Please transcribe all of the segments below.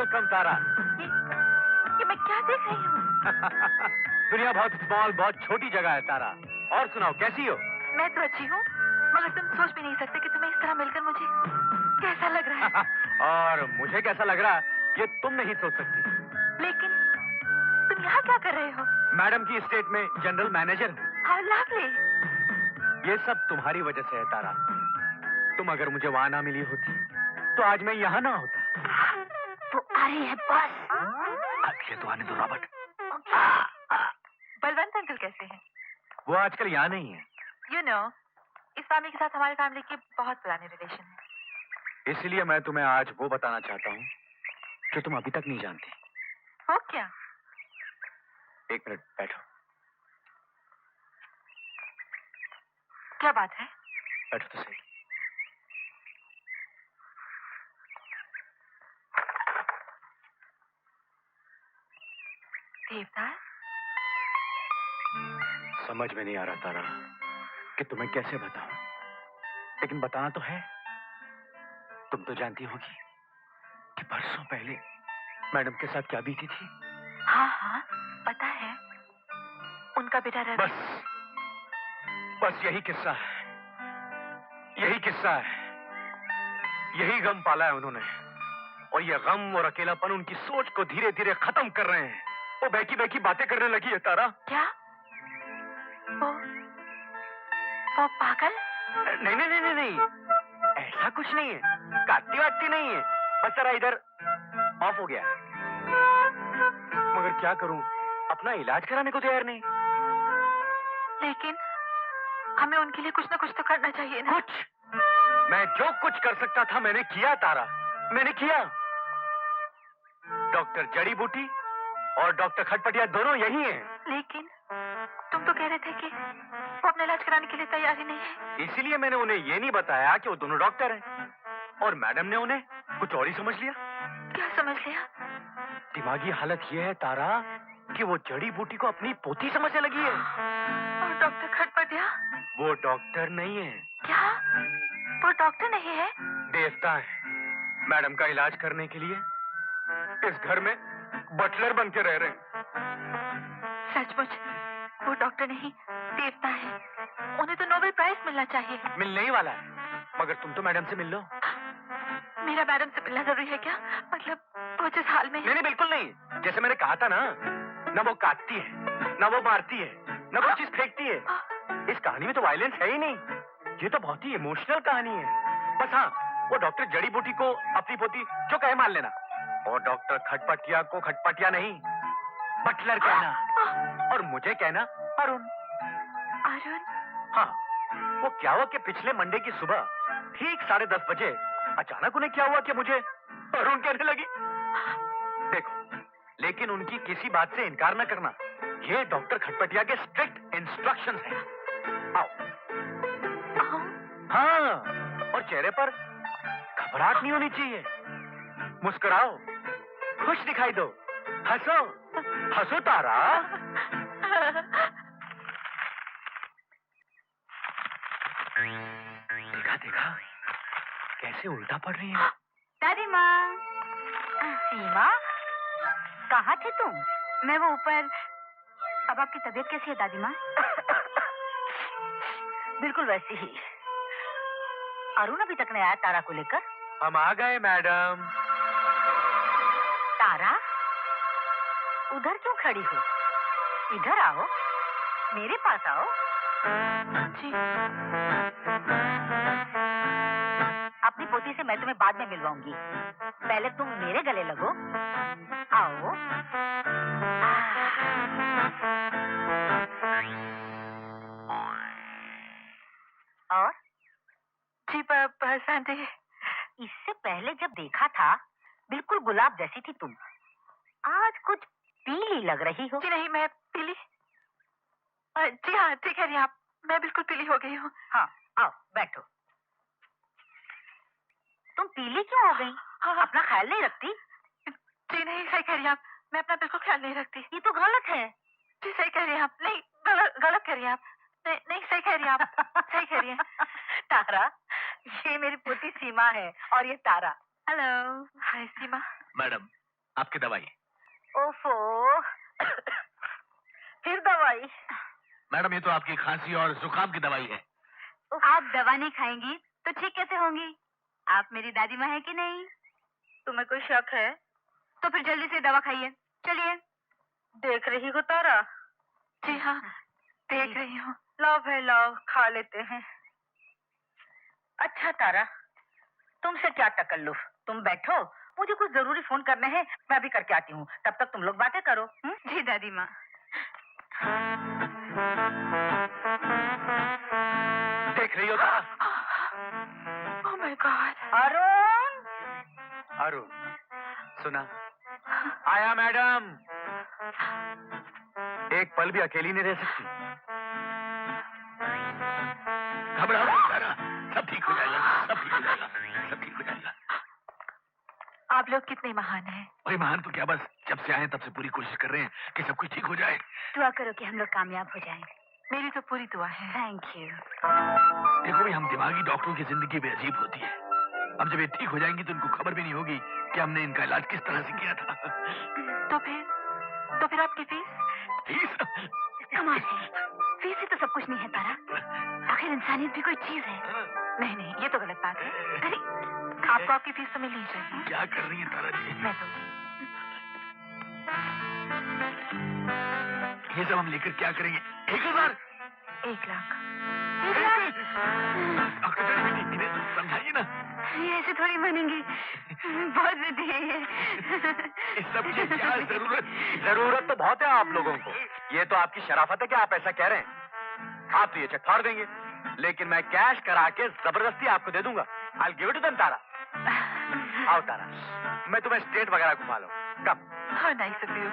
Welcome तारा। ये मैं क्या देख रही हूँ? दुनिया बहुत स्मॉल, बहुत छोटी जगह है तारा। और सुनाओ, कैसी हो? मैं तो अच्छी हूँ, मगर तुम सोच भी नहीं सकते कि तुम्हें इस तरह मिलकर मुझे कैसा लग रहा है। और मुझे कैसा लग रहा है ये तुम नहीं सोच सकती। लेकिन तुम यहाँ क्या कर रहे हो? मैडम की स्टेट में जनरल मैनेजर हूँ। How lovely। ये सब तुम्हारी वजह से है तारा। तुम अगर मुझे वहां ना मिली होती तो आज मैं यहाँ ना होता। वो आ रही है बस। अब ये तो आने दो रॉबर्ट। बलवंत अंकल कैसे हैं? वो आजकल यहाँ नहीं है। You know, इस फैमिली के साथ हमारी फैमिली के बहुत पुराने रिलेशन है। इसलिए मैं तुम्हें आज वो बताना चाहता हूँ जो तुम अभी तक नहीं जानती। वो क्या? एक मिनट बैठो। क्या बात है? बैठो तो सही। देवदास? समझ में नहीं आ रहा तारा कि तुम्हें कैसे बताऊं, लेकिन बताना तो है। तुम तो जानती होगी कि बरसों पहले मैडम के साथ क्या बीती थी। हाँ हाँ, पता है। उनका बेटा रवि। बस यही किस्सा है, यही किस्सा है। यही गम पाला है उन्होंने, और ये गम और अकेलापन उनकी सोच को धीरे धीरे खत्म कर रहे हैं। वो बहकी बहकी बातें करने लगी है तारा। क्या? वो पागल? नहीं नहीं नहीं नहीं नहीं, ऐसा कुछ नहीं है। काटती वाटती नहीं है, बस जरा इधर ऑफ हो गया। मगर क्या करूं, अपना इलाज कराने को तैयार नहीं। लेकिन हमें उनके लिए कुछ ना कुछ तो करना चाहिए ना। कुछ? मैं जो कुछ कर सकता था मैंने किया तारा, मैंने किया। डॉक्टर जड़ी बूटी और डॉक्टर खटपटिया दोनों यही हैं। लेकिन तुम तो कह रहे थे कि वो अपना इलाज कराने के लिए तैयार ही नहीं है। इसीलिए मैंने उन्हें ये नहीं बताया कि वो दोनों डॉक्टर हैं, और मैडम ने उन्हें कुछ और ही समझ लिया। क्या समझ लिया? दिमागी हालत ये है तारा कि वो जड़ी बूटी को अपनी पोती समझने लगी है। और डॉक्टर खटपटिया? वो डॉक्टर नहीं है। क्या? वो डॉक्टर नहीं है? देवता है। मैडम का इलाज करने के लिए इस घर में बटलर बन के रह रहे हैं। सचमुच वो डॉक्टर नहीं, देवता है। उन्हें तो नोबेल प्राइज मिलना चाहिए। मिलने ही वाला है, मगर तुम तो मैडम से मिल लो। मेरा मैडम से मिलना जरूरी है क्या? मतलब वो जिस हाल में। नहीं नहीं, बिल्कुल नहीं। जैसे मैंने कहा था ना, न वो काटती है, न वो मारती है, न वो चीज फेंकती है। इस कहानी में तो वायलेंस है ही नहीं। ये तो बहुत ही इमोशनल कहानी है। बस हाँ, वो डॉक्टर जड़ी बूटी को अपनी पोती जो कहे मान लेना, और डॉक्टर खटपटिया को खटपटिया नहीं बटलर कहना, और मुझे कहना अरुण। अरुण? हाँ, वो क्या हुआ कि पिछले मंडे की सुबह ठीक 10:30 बजे अचानक उन्हें क्या हुआ कि मुझे अरुण कहने लगी। देखो, लेकिन उनकी किसी बात से इनकार न करना, ये डॉक्टर खटपटिया के स्ट्रिक्ट इंस्ट्रक्शंस हैं। आओ। हाँ, और चेहरे पर घबराहट नहीं होनी चाहिए। मुस्कुराओ, खुश दिखाई दो, हंसो, हंसो तारा। देखा देखा कैसे उल्टा पड़ रही है। दादी माँ। सीमा, कहाँ थे तुम? मैं वो ऊपर। अब आपकी तबीयत कैसी है दादी माँ? बिल्कुल वैसी ही। अरुण अभी तक नहीं आया तारा को लेकर? हम आ गए मैडम। तारा, उधर क्यों खड़ी हो? इधर आओ, मेरे पास आओ। जी। अपनी पोती से मैं तुम्हें बाद में मिलवाऊंगी, पहले तुम मेरे गले लगो। आओ। और जी बस आंटी। इससे पहले जब देखा था बिल्कुल गुलाब जैसी थी तुम, आज कुछ पीली लग रही हो। जी नहीं, मैं पीली? जी हाँ, ठीक है आप, मैं बिल्कुल पीली हो गई हूँ। हाँ, आओ बैठो। तुम पीली क्यों हो गई? हाँ। अपना ख्याल नहीं रखती? जी नहीं, सही कह रही आप, मैं अपना बिल्कुल ख्याल नहीं रखती। ये तो गलत है। जी सही कह रही हैं आप। नहीं, गलत कह रही हैं आप। नहीं नहीं, सही कह रही हैं आप, सही कह रही हैं। तारा, ये मेरी पोती सीमा है, और ये तारा। हेलो। हाय सीमा। मैडम, आपकी दवाई। ओफो, फिर दवाई? मैडम ये तो आपकी खांसी और जुकाम की दवाई है। आप दवा नहीं खाएंगी तो ठीक कैसे होंगी? आप मेरी दादी माँ है कि नहीं? तुम्हें कोई शक है? तो फिर जल्दी से दवा खाइए। चलिए। देख रही हो तारा? जी हाँ, देख रही हूँ। लाओ भाई लाओ, खा लेते हैं। अच्छा तारा, तुमसे क्या तकल्लुफ, तुम बैठो, मुझे कुछ जरूरी फोन करने हैं, मैं अभी करके आती हूँ। तब तक तुम लोग बातें करो। जी दादी माँ। देख रही हो Tara? Oh my god. Arun! Arun, सुना? आया मैडम। एक पल भी अकेली नहीं रह सकती। घबराओ मत तारा, सब ठीक हो जाएगा, सब ठीक हो जाएगा, सब ठीक हो जाएगा। आप लोग कितने महान हैं। भाई महान तो क्या, बस जब से आए तब से पूरी कोशिश कर रहे हैं कि सब कुछ ठीक हो जाए। दुआ करो कि हम लोग कामयाब हो जाएं। मेरी तो पूरी दुआ है। Thank you. देखो भाई, हम दिमागी डॉक्टरों की जिंदगी भी अजीब होती है। अब जब ये ठीक हो जाएंगी तो इनको खबर भी नहीं होगी कि हमने इनका इलाज किस तरह से किया था। तो फिर आपकी फीस? फीस? कमाल है, फीस से तो सब कुछ नहीं है तारा। आखिर इंसानियत भी कोई चीज है। नहीं नहीं, ये तो गलत बात है। अरे आपको आपकी फीस तो मिलनी चाहिए। क्या कर रही है तारा जी? मैं तो ये सब हम लेकर क्या करेंगे? 1000? 1 लाख। डॉक्टर जाने बेटी, इन्हें समझाइए ना। ये ऐसे थोड़ी बनेंगी, बहुत जिद्दी है ये। इस सब की क्या जरूरत? जरूरत तो बहुत है आप लोगों को। ये तो आपकी शराफत है कि आप ऐसा कह रहे हैं। आप तो ये चेक फाड़ देंगे, लेकिन मैं कैश करा के जबरदस्ती आपको दे दूंगा। I'll give it to them, तारा। आओ तारा, मैं तुम्हें स्टेट वगैरह घुमा लूं। कब? How nice of you.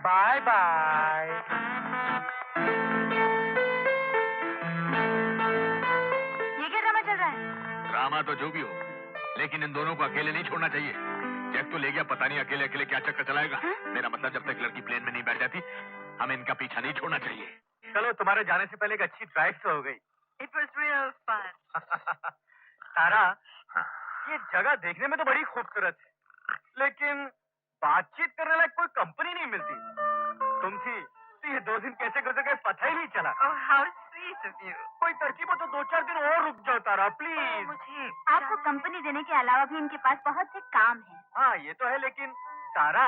Bye bye. ये क्या ड्रामा चल रहा है? ड्रामा तो जो भी हो, लेकिन इन दोनों को अकेले नहीं छोड़ना चाहिए। जैक तो ले गया, पता नहीं अकेले अकेले क्या चक्कर चलाएगा। मेरा मतलब जब तक लड़की प्लेन में नहीं बैठ जाती, हमें इनका पीछा नहीं छोड़ना चाहिए। चलो, तुम्हारे जाने से पहले एक अच्छी ड्राइव तो हो गई। It was real fun. तारा, ये जगह देखने में तो बड़ी खूबसूरत है, लेकिन बातचीत करने लायक कोई कंपनी नहीं मिलती। तुम थी तो ये 2 दिन कैसे गुजर गए पता ही नहीं चला। Oh, how sweet of you. कोई तरकीब हो तो 2-4 दिन और रुक जाओ तारा, प्लीज। मुझे आपको कंपनी देने के अलावा भी इनके पास बहुत से काम है। हाँ ये तो है, लेकिन तारा,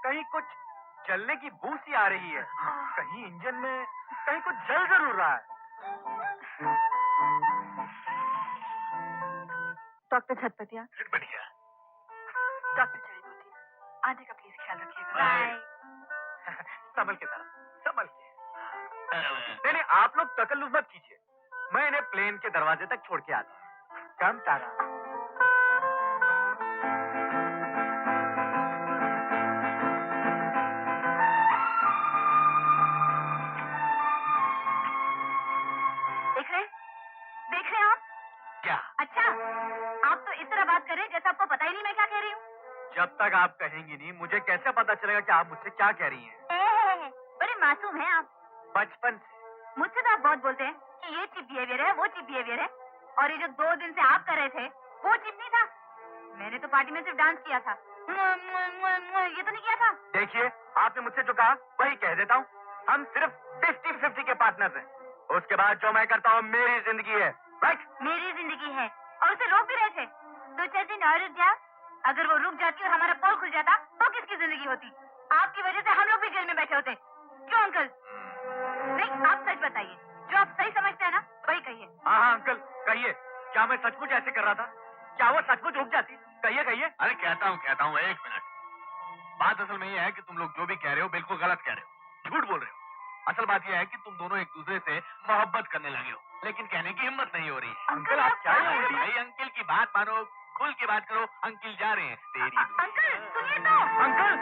कहीं कुछ जलने की बू सी आ रही है। कहीं इंजन में कहीं कुछ जल जरूर रहा है। डॉक्टर झटपटिया, बढ़िया। डॉक्टर जड़ीबूटी, आने का प्लीज ख्याल रखिएगा। बाय। संभल के तारा, संभल के। नहीं नहीं, आप लोग तकल्लुफ मत कीजिए, मैं इन्हें प्लेन के दरवाजे तक छोड़ के आता हूँ। कम तारा। देख रहे आप? क्या? अच्छा, आप तो इस तरह बात कर रहे हैं जैसे आपको पता ही नहीं मैं क्या कह रही हूँ। जब तक आप कहेंगी नहीं, मुझे कैसे पता चलेगा कि आप मुझसे क्या कह रही हैं? बड़े मासूम हैं आप। बचपन से। मुझसे तो आप बहुत बोलते हैं कि ये चीप बिहेवियर है, वो चीप बिहेवियर है, और ये जो 2 दिन से आप कर रहे थे वो चीप नहीं था। मैंने तो पार्टी में सिर्फ डांस किया था, ये तो नहीं किया था। देखिए, आपने मुझसे जो कहा वही कह देता हूँ। हम सिर्फ 50-50 के पार्टनर्स हैं। उसके बाद जो मैं करता हूँ मेरी जिंदगी है, राइट? मेरी जिंदगी है, और उसे रोक भी रहे थे। 2-4 दिन और रुक जा। अगर वो रुक जाती और हमारा पोल खुल जाता तो किसकी जिंदगी होती? आपकी वजह से हम लोग भी जेल में बैठे होते। क्यों अंकल? नहीं, आप सच बताइए, जो आप सही समझते हैं ना वही कहिए। हाँ हाँ अंकल, कहिए, क्या मैं सचमुच ऐसे कर रहा था? क्या वो सचमुच रुक जाती? कहिए कहिए। अरे कहता हूँ 1 मिनट। बात असल में ये है कि तुम लोग जो भी कह रहे हो बिल्कुल गलत कह रहे हो, झूठ बोल रहे हो। असल बात यह है कि तुम दोनों एक दूसरे से मोहब्बत करने लगे हो, लेकिन कहने की हिम्मत नहीं हो रही। अंकल आप क्या कह रही हैं? भाई अंकल की बात मानो, खुल के बात करो। अंकल जा रहे हैं तेरी अंकल सुनिए तो। अंकल,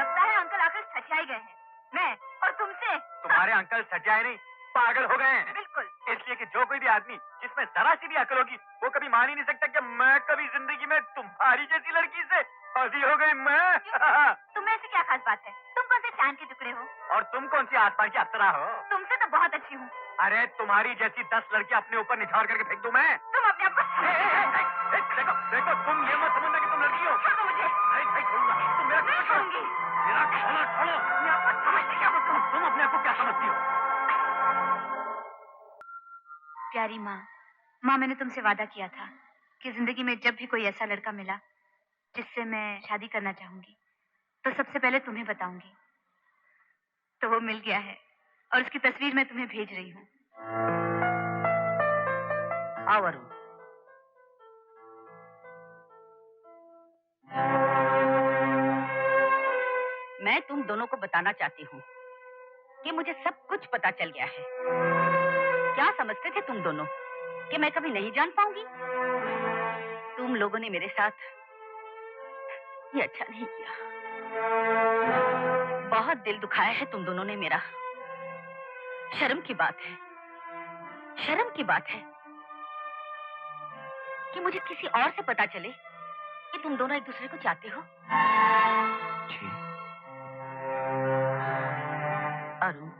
लगता है अंकल आखिर सच्चाई गए हैं, मैं और तुमसे। तुम्हारे अंकल सच्चाए नहीं, पागल हो गए हैं। बिल्कुल। इसलिए कि जो कोई भी आदमी जिसमें जरा सी भी अकल होगी वो कभी मान ही नहीं सकता कि मैं कभी जिंदगी में तुम्हारी जैसी लड़की से शादी हो गई। मैं तुम्हें ऐसी क्या खास बात है? तुम कौन से चांद के टुकड़े हो? और तुम कौन सी आसमान की अप्सरा हो? तुमसे तो बहुत अच्छी हूँ। अरे तुम्हारी जैसी 10 लड़की अपने ऊपर निछावर करके फेंक दूं मैं। तुम अपने आप को देखो देखो, तुम ये मत समझना कि तुम लड़की हो? छोड़ो मुझे। नहीं छोड़ूंगा। तुम मेरा नहीं खाना छोड़ूंगी। मेरा खाना छोड़ो। मैं आपको समझती क्या हो तुम अपने आप को क्या समझती हो? प्यारी माँ, मैंने तुमसे वादा किया था कि जिंदगी में जब भी कोई ऐसा लड़का मिला जिससे मैं शादी करना चाहूंगी तो सबसे पहले तुम्हें बताऊंगी। तो वो मिल गया है और उसकी तस्वीर मैं तुम्हें भेज रही हूँ। आओ अरुण। मैं तुम दोनों को बताना चाहती हूँ कि मुझे सब कुछ पता चल गया है। क्या समझते थे तुम दोनों कि मैं कभी नहीं जान पाऊंगी? तुम लोगों ने मेरे साथ ये अच्छा नहीं किया। बहुत दिल दुखाया है तुम दोनों ने मेरा। शर्म की बात है, शर्म की बात है कि मुझे किसी और से पता चले कि तुम दोनों एक दूसरे को चाहते हो। अरुण,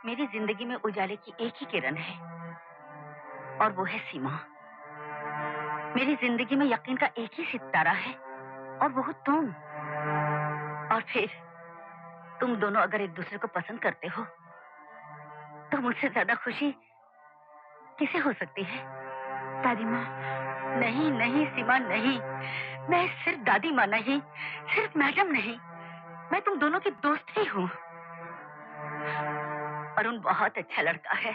मेरी जिंदगी में उजाले की एक ही किरण है और वो है सीमा। मेरी जिंदगी में यकीन का एक ही सितारा है और वो हो तुम। और फिर तुम दोनों अगर एक दूसरे को पसंद करते हो तो मुझसे ज्यादा खुशी किसे हो सकती है? दादी माँ। नहीं नहीं सीमा, नहीं। मैं सिर्फ दादी माँ नहीं, सिर्फ मैडम नहीं, मैं तुम दोनों की दोस्त ही हूँ। अरुण बहुत अच्छा लड़का है,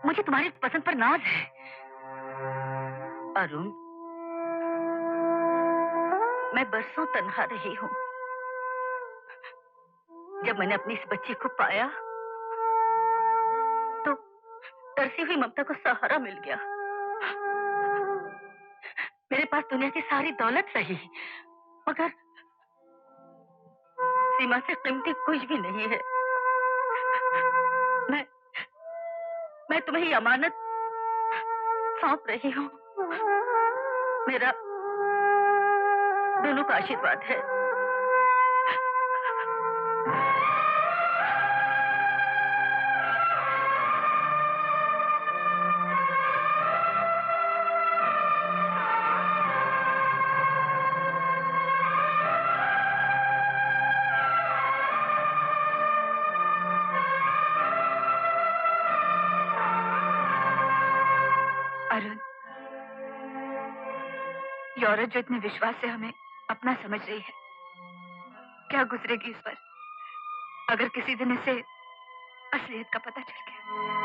मुझे तुम्हारी पसंद पर नाज है। अरुण, मैं बरसों तन्हा रही हूँ। जब मैंने अपनी इस बच्ची को पाया तो तरसी हुई ममता को सहारा मिल गया। मेरे पास दुनिया की सारी दौलत रही मगर सीमा से कीमती कुछ भी नहीं है। मैं तुम्हें ये अमानत सौंप रही हूँ। मेरा दोनों का आशीर्वाद है। अरुण, ये औरत जो इतने विश्वास से हमें अपना समझ रही है, क्या गुजरेगी इस पर अगर किसी दिन इसे असलियत का पता चल गया?